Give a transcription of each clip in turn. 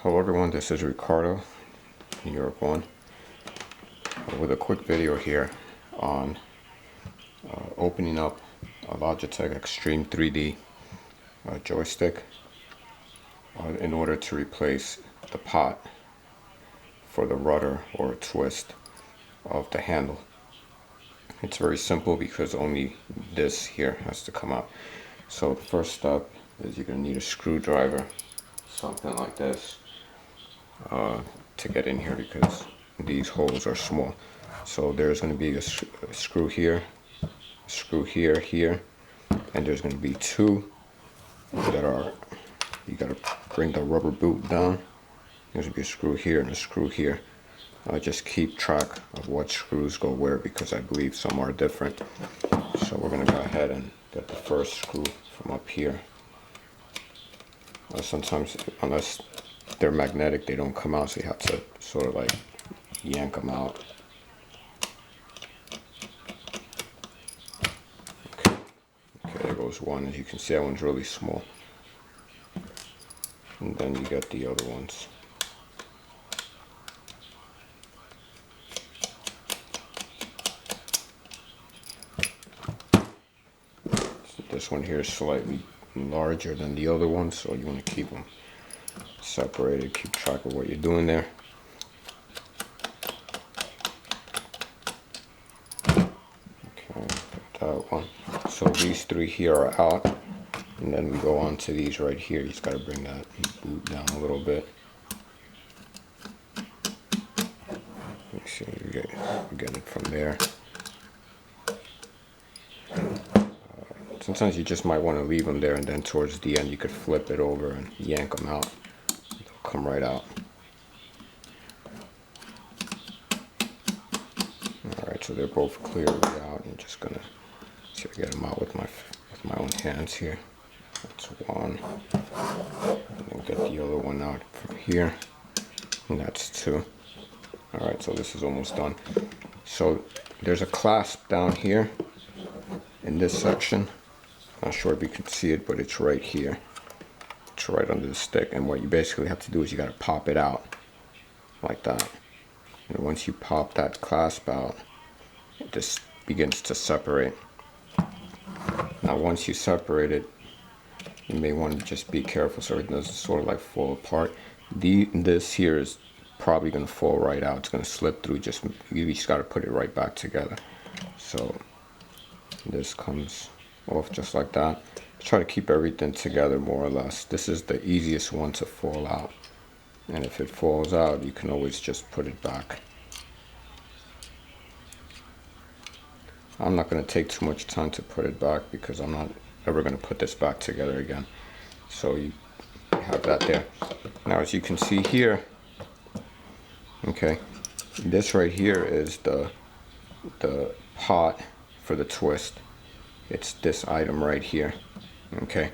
Hello everyone, this is Ricardo, New York 1, with a quick video here on opening up a Logitech Extreme 3D joystick in order to replace the pot for the rudder or twist of the handle. It's very simple because only this here has to come out. So the first step is you're going to need a screwdriver, something like this, to get in here because these holes are small. So there's going to be a screw here, here, and there's going to be two that are, you got to bring the rubber boot down. There's going to be a screw here and a screw here. Just keep track of what screws go where because I believe some are different. So we're going to go ahead and get the first screw from up here. Sometimes, unless they're magnetic, they don't come out, so you have to sort of like yank them out. Okay, there goes one. As you can see, that one's really small. And then you get the other ones. So this one here is slightly larger than the other one, so you want to keep them separated, keep track of what you're doing there. Okay, that one. So these three here are out, and then we go on to these right here. You just got to bring that boot down a little bit. Make sure you get it from there. Sometimes you just might want to leave them there, and then towards the end you could flip it over and yank them out. They'll come right out. Alright, so they're both clearly out. I'm just gonna see if I get them out with my own hands here. That's one. And then get the other one out from here. And that's two. Alright, so this is almost done. So there's a clasp down here in this section. Not sure if you can see it, but it's right here. It's right under the stick, and what you basically have to do is you got to pop it out like that. And once you pop that clasp out, it just begins to separate. Now once you separate it, you may want to just be careful so it doesn't sort of like fall apart. This here is probably going to fall right out. It's going to slip through. You just got to put it right back together. So this comes off just like that. Try to keep everything together more or less. This is the easiest one to fall out, and if it falls out you can always just put it back. I'm not going to take too much time to put it back because I'm not ever going to put this back together again. So you have that there. Now as you can see here, okay, this right here is the pot for the twist. It's this item right here. Okay,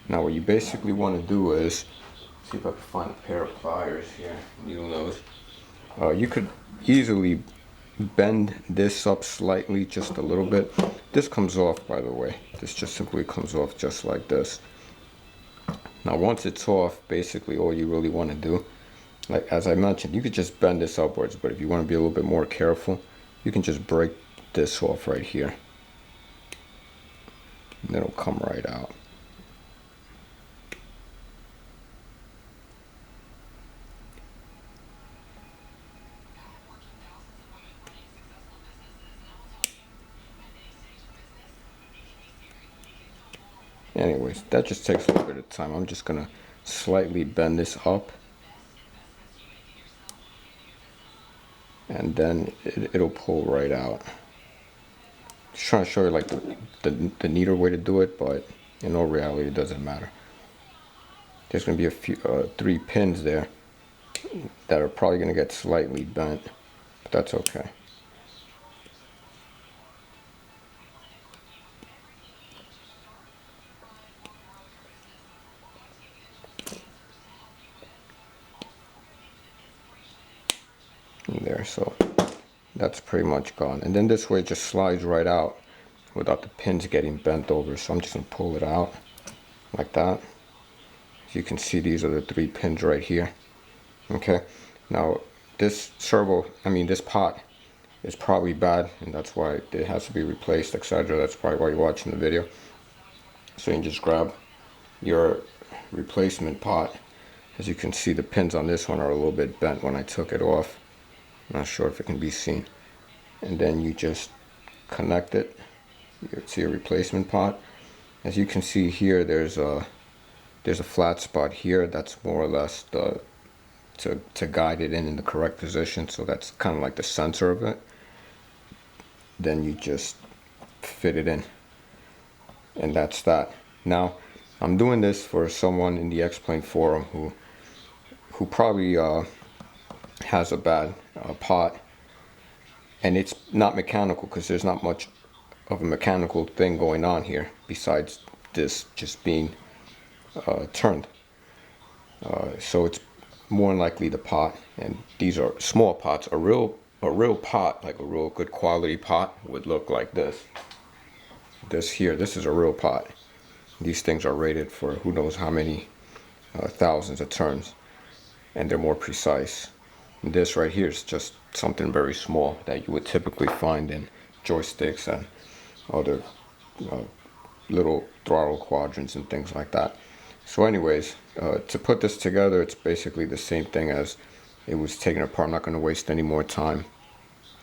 now what you basically want to do is see if I can find a pair of pliers here, needle nose. You could easily bend this up slightly, just a little bit. This comes off, by the way. This just simply comes off just like this. Now once it's off, basically all you really want to do, like as I mentioned, you could just bend this upwards, but if you want to be a little bit more careful, you can just break this off right here. And it'll come right out. Anyways, that just takes a little bit of time. I'm just gonna slightly bend this up, and then it'll pull right out. Just trying to show you like the neater way to do it, but in all reality it doesn't matter. There's going to be a few 3 pins there that are probably going to get slightly bent, but that's okay. And there, so that's pretty much gone. And then this way it just slides right out without the pins getting bent over. So I'm just going to pull it out like that. As you can see, these are the 3 pins right here. Okay, now this this pot is probably bad, and that's why it has to be replaced, etc. That's probably why you're watching the video. So you can just grab your replacement pot. As you can see, the pins on this one are a little bit bent when I took it off. Not sure if it can be seen. And then you just connect it to your replacement pot. As you can see here, there's a flat spot here. That's more or less to guide it in the correct position. So that's kind of like the center of it. Then you just fit it in, and that's that. Now, I'm doing this for someone in the X-Plane forum who probably has a bad pot, and it's not mechanical because there's not much of a mechanical thing going on here besides this just being turned. So it's more than likely the pot, and these are small pots. A real pot, like a real good quality pot, would look like this. This is a real pot. These things are rated for who knows how many thousands of turns, and they're more precise. And this right here is just something very small that you would typically find in joysticks and other little throttle quadrants and things like that. So anyways, to put this together, it's basically the same thing as it was taken apart. I'm not going to waste any more time.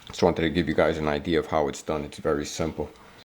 Just wanted to give you guys an idea of how it's done. It's very simple.